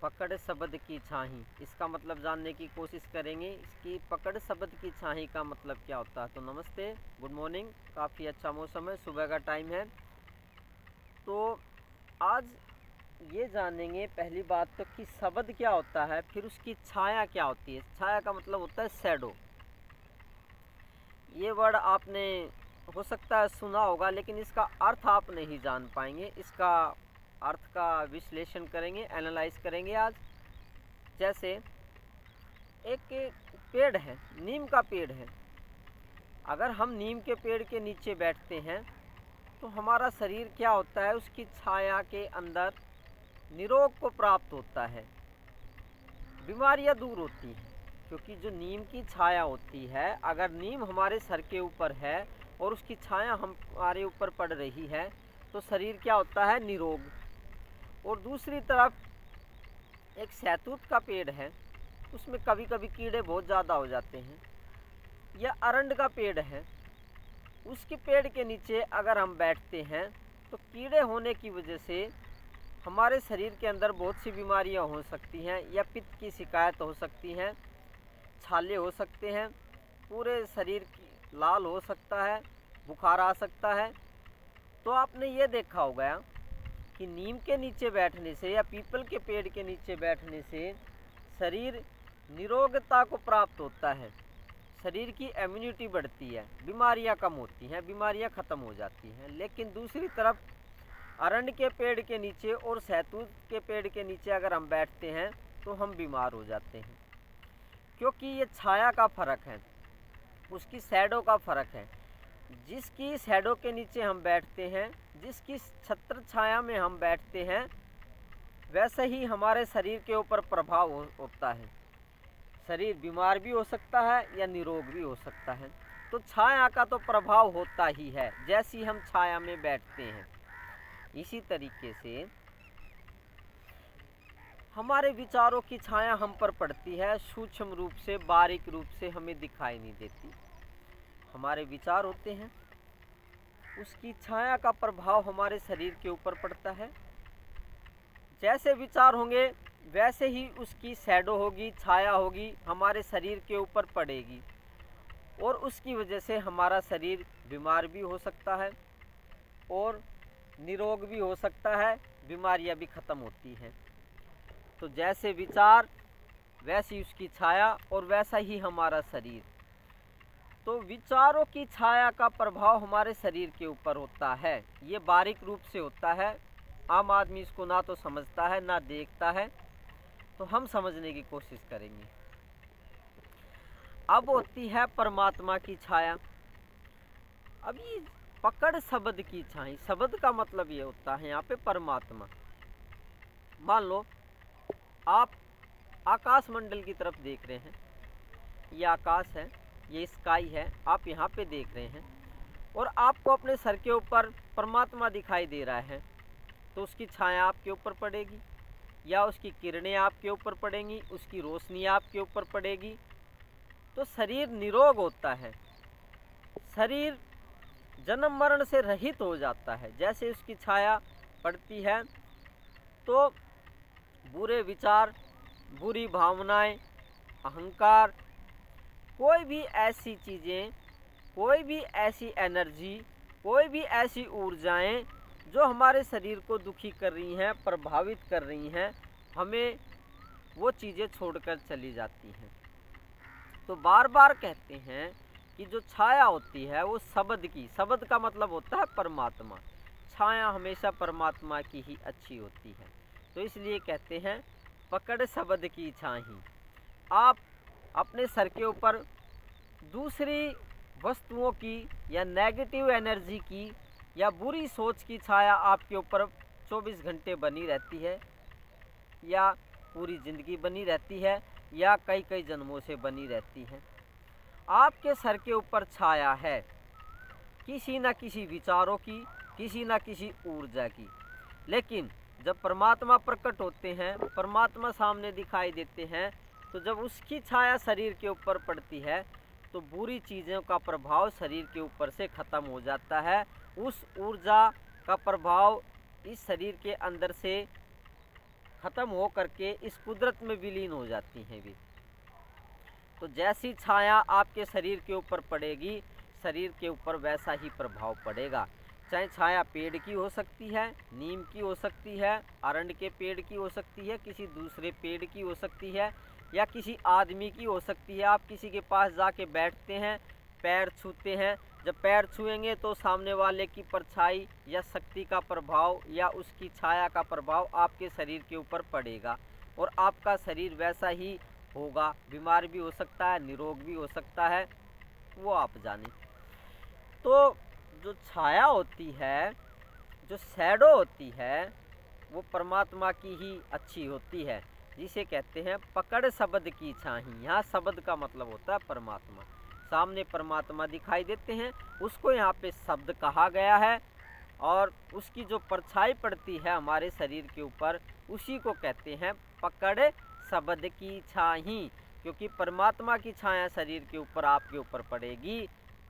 पकड़ शब्द की छाही, इसका मतलब जानने की कोशिश करेंगे। इसकी पकड़ शब्द की छाही का मतलब क्या होता है। तो नमस्ते, गुड मॉर्निंग। काफ़ी अच्छा मौसम है, सुबह का टाइम है। तो आज ये जानेंगे पहली बात तो कि शब्द क्या होता है, फिर उसकी छाया क्या होती है। छाया का मतलब होता है शैडो। ये वर्ड आपने हो सकता है सुना होगा, लेकिन इसका अर्थ आप नहीं जान पाएंगे। इसका अर्थ का विश्लेषण करेंगे, एनालाइज करेंगे आज। जैसे एक पेड़ है, नीम का पेड़ है। अगर हम नीम के पेड़ के नीचे बैठते हैं तो हमारा शरीर क्या होता है, उसकी छाया के अंदर निरोग को प्राप्त होता है, बीमारियां दूर होती हैं। क्योंकि जो नीम की छाया होती है, अगर नीम हमारे सर के ऊपर है और उसकी छाया हमारे ऊपर पड़ रही है तो शरीर क्या होता है, निरोग। और दूसरी तरफ एक शहतूत का पेड़ है, उसमें कभी कभी कीड़े बहुत ज़्यादा हो जाते हैं। या अरंड का पेड़ है, उसके पेड़ के नीचे अगर हम बैठते हैं तो कीड़े होने की वजह से हमारे शरीर के अंदर बहुत सी बीमारियां हो सकती हैं, या पित्त की शिकायत हो सकती हैं, छाले हो सकते हैं, पूरे शरीर की लाल हो सकता है, बुखार आ सकता है। तो आपने ये देखा होगा कि नीम के नीचे बैठने से या पीपल के पेड़ के नीचे बैठने से शरीर निरोगता को प्राप्त होता है, शरीर की इम्यूनिटी बढ़ती है, बीमारियां कम होती हैं, बीमारियां ख़त्म हो जाती हैं। लेकिन दूसरी तरफ अरंड के पेड़ के नीचे और शहतूत के पेड़ के नीचे अगर हम बैठते हैं तो हम बीमार हो जाते हैं, क्योंकि ये छाया का फ़र्क है, उसकी शैडो का फ़र्क है। जिसकी शैडो के नीचे हम बैठते हैं, जिसकी छत्र छाया में हम बैठते हैं, वैसे ही हमारे शरीर के ऊपर प्रभाव होता है। शरीर बीमार भी हो सकता है या निरोग भी हो सकता है। तो छाया का तो प्रभाव होता ही है, जैसी हम छाया में बैठते हैं। इसी तरीके से हमारे विचारों की छाया हम पर पड़ती है, सूक्ष्म रूप से, बारीक रूप से हमें दिखाई नहीं देती। हमारे विचार होते हैं, उसकी छाया का प्रभाव हमारे शरीर के ऊपर पड़ता है। जैसे विचार होंगे वैसे ही उसकी शैडो होगी, छाया होगी, हमारे शरीर के ऊपर पड़ेगी, और उसकी वजह से हमारा शरीर बीमार भी हो सकता है और निरोग भी हो सकता है, बीमारियां भी ख़त्म होती हैं। तो जैसे विचार वैसी उसकी छाया और वैसा ही हमारा शरीर। तो विचारों की छाया का प्रभाव हमारे शरीर के ऊपर होता है। ये बारीक रूप से होता है, आम आदमी इसको ना तो समझता है ना देखता है। तो हम समझने की कोशिश करेंगे। अब होती है परमात्मा की छाया। अब ये पकड़ शब्द की छाई, शब्द का मतलब ये होता है यहाँ पे परमात्मा। मान लो आप आकाश मंडल की तरफ देख रहे हैं, ये आकाश है, ये स्काई है, आप यहाँ पे देख रहे हैं, और आपको अपने सर के ऊपर परमात्मा दिखाई दे रहा है। तो उसकी छाया आपके ऊपर पड़ेगी, या उसकी किरणें आपके ऊपर पड़ेंगी, उसकी रोशनी आपके ऊपर पड़ेगी। तो शरीर निरोग होता है, शरीर जन्म मरण से रहित हो जाता है। जैसे उसकी छाया पड़ती है तो बुरे विचार, बुरी भावनाएं, अहंकार, कोई भी ऐसी चीज़ें, कोई भी ऐसी एनर्जी, कोई भी ऐसी ऊर्जाएं जो हमारे शरीर को दुखी कर रही हैं, प्रभावित कर रही हैं, हमें वो चीज़ें छोड़कर चली जाती हैं। तो बार बार कहते हैं कि जो छाया होती है वो शब्द की, शब्द का मतलब होता है परमात्मा। छाया हमेशा परमात्मा की ही अच्छी होती है। तो इसलिए कहते हैं पकड़ शब्द की छाही। आप अपने सर के ऊपर दूसरी वस्तुओं की या नेगेटिव एनर्जी की या बुरी सोच की छाया आपके ऊपर 24 घंटे बनी रहती है, या पूरी ज़िंदगी बनी रहती है, या कई कई जन्मों से बनी रहती है। आपके सर के ऊपर छाया है किसी न किसी विचारों की, किसी न किसी ऊर्जा की। लेकिन जब परमात्मा प्रकट होते हैं, परमात्मा सामने दिखाई देते हैं, तो जब उसकी छाया शरीर के ऊपर पड़ती है तो बुरी चीज़ों का प्रभाव शरीर के ऊपर से ख़त्म हो जाता है। उस ऊर्जा का प्रभाव इस शरीर के अंदर से ख़त्म हो करके इस कुदरत में विलीन हो जाती हैं भी। तो जैसी छाया आपके शरीर के ऊपर पड़ेगी, शरीर के ऊपर वैसा ही प्रभाव पड़ेगा। चाहे छाया पेड़ की हो सकती है, नीम की हो सकती है, अरंड के पेड़ की हो सकती है, किसी दूसरे पेड़ की हो सकती है, या किसी आदमी की हो सकती है। आप किसी के पास जाके बैठते हैं, पैर छूते हैं, जब पैर छुएंगे तो सामने वाले की परछाई या शक्ति का प्रभाव या उसकी छाया का प्रभाव आपके शरीर के ऊपर पड़ेगा और आपका शरीर वैसा ही होगा। बीमार भी हो सकता है, निरोग भी हो सकता है, वो आप जाने। तो जो छाया होती है, जो शैडो होती है, वो परमात्मा की ही अच्छी होती है, जिसे कहते हैं पकड़ शब्द की छाही। यहाँ शब्द का मतलब होता है परमात्मा। सामने परमात्मा दिखाई देते हैं, उसको यहाँ पे शब्द कहा गया है, और उसकी जो परछाई पड़ती है हमारे शरीर के ऊपर, उसी को कहते हैं पकड़ शब्द की छाही। क्योंकि परमात्मा की छाया शरीर के ऊपर आपके ऊपर पड़ेगी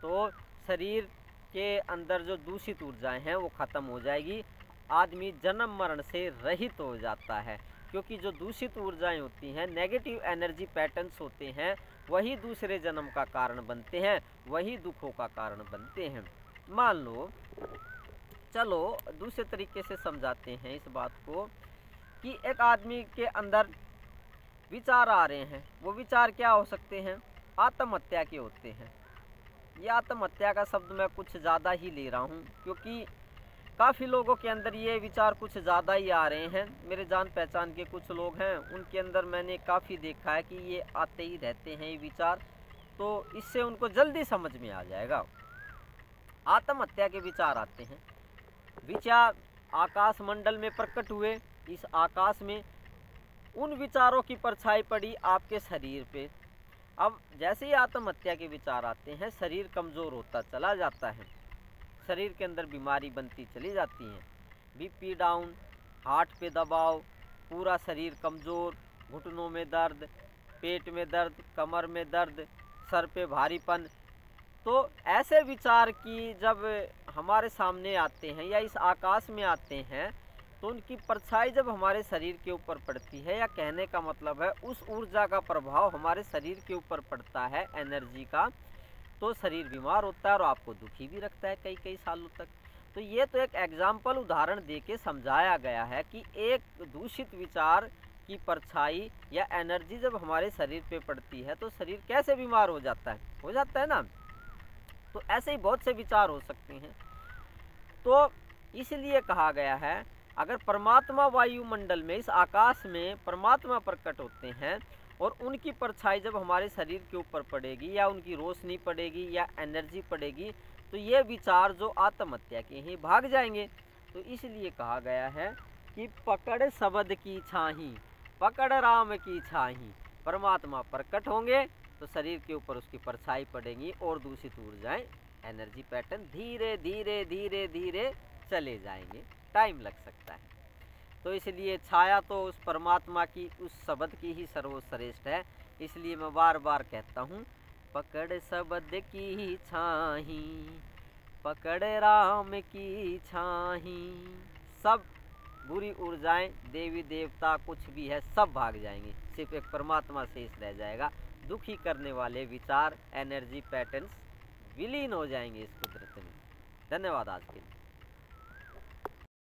तो शरीर के अंदर जो दूषित ऊर्जाएं हैं वो ख़त्म हो जाएगी। आदमी जन्म मरण से रहित हो जाता है, क्योंकि जो दूषित ऊर्जाएं होती हैं, नेगेटिव एनर्जी पैटर्न्स होते हैं, वही दूसरे जन्म का कारण बनते हैं, वही दुखों का कारण बनते हैं। मान लो, चलो दूसरे तरीके से समझाते हैं इस बात को, कि एक आदमी के अंदर विचार आ रहे हैं। वो विचार क्या हो सकते हैं? आत्महत्या के होते हैं। ये आत्महत्या का शब्द मैं कुछ ज़्यादा ही ले रहा हूँ, क्योंकि काफ़ी लोगों के अंदर ये विचार कुछ ज़्यादा ही आ रहे हैं। मेरे जान पहचान के कुछ लोग हैं, उनके अंदर मैंने काफ़ी देखा है कि ये आते ही रहते हैं ये विचार, तो इससे उनको जल्दी समझ में आ जाएगा। आत्महत्या के विचार आते हैं। विचार आकाश मंडल में प्रकट हुए, इस आकाश में उन विचारों की परछाई पड़ी आपके शरीर पे। अब जैसे ही आत्महत्या के विचार आते हैं, शरीर कमज़ोर होता चला जाता है, शरीर के अंदर बीमारी बनती चली जाती है। बीपी डाउन, हार्ट पे दबाव, पूरा शरीर कमज़ोर, घुटनों में दर्द, पेट में दर्द, कमर में दर्द, सर पे भारीपन। तो ऐसे विचार की जब हमारे सामने आते हैं या इस आकाश में आते हैं, तो उनकी परछाई जब हमारे शरीर के ऊपर पड़ती है, या कहने का मतलब है उस ऊर्जा का प्रभाव हमारे शरीर के ऊपर पड़ता है, एनर्जी का, तो शरीर बीमार होता है और आपको दुखी भी रखता है कई कई सालों तक। तो ये तो एक एग्जाम्पल उदाहरण देके समझाया गया है कि एक दूषित विचार की परछाई या एनर्जी जब हमारे शरीर पे पड़ती है तो शरीर कैसे बीमार हो जाता है ना। तो ऐसे ही बहुत से विचार हो सकते हैं। तो इसलिए कहा गया है, अगर परमात्मा वायुमंडल में, इस आकाश में परमात्मा प्रकट होते हैं और उनकी परछाई जब हमारे शरीर के ऊपर पड़ेगी या उनकी रोशनी पड़ेगी या एनर्जी पड़ेगी, तो ये विचार जो आत्महत्या के हैं भाग जाएंगे। तो इसलिए कहा गया है कि पकड़ शब्द की छाही, पकड़ राम की छाही। परमात्मा प्रकट होंगे तो शरीर के ऊपर उसकी परछाई पड़ेगी और दूषित ऊर्जाएं, एनर्जी पैटर्न धीरे धीरे धीरे धीरे चले जाएंगे। टाइम लग सकता है। तो इसलिए छाया तो उस परमात्मा की, उस शब्द की ही सर्वश्रेष्ठ है। इसलिए मैं बार बार कहता हूँ, पकड़ शब्द की छाही, पकड़ राम की छाही। सब बुरी ऊर्जाएं, देवी देवता कुछ भी है, सब भाग जाएंगे, सिर्फ एक परमात्मा शेष रह जाएगा। दुखी करने वाले विचार, एनर्जी पैटर्न्स विलीन हो जाएंगे इस कुदरत में। धन्यवाद आज के लिए।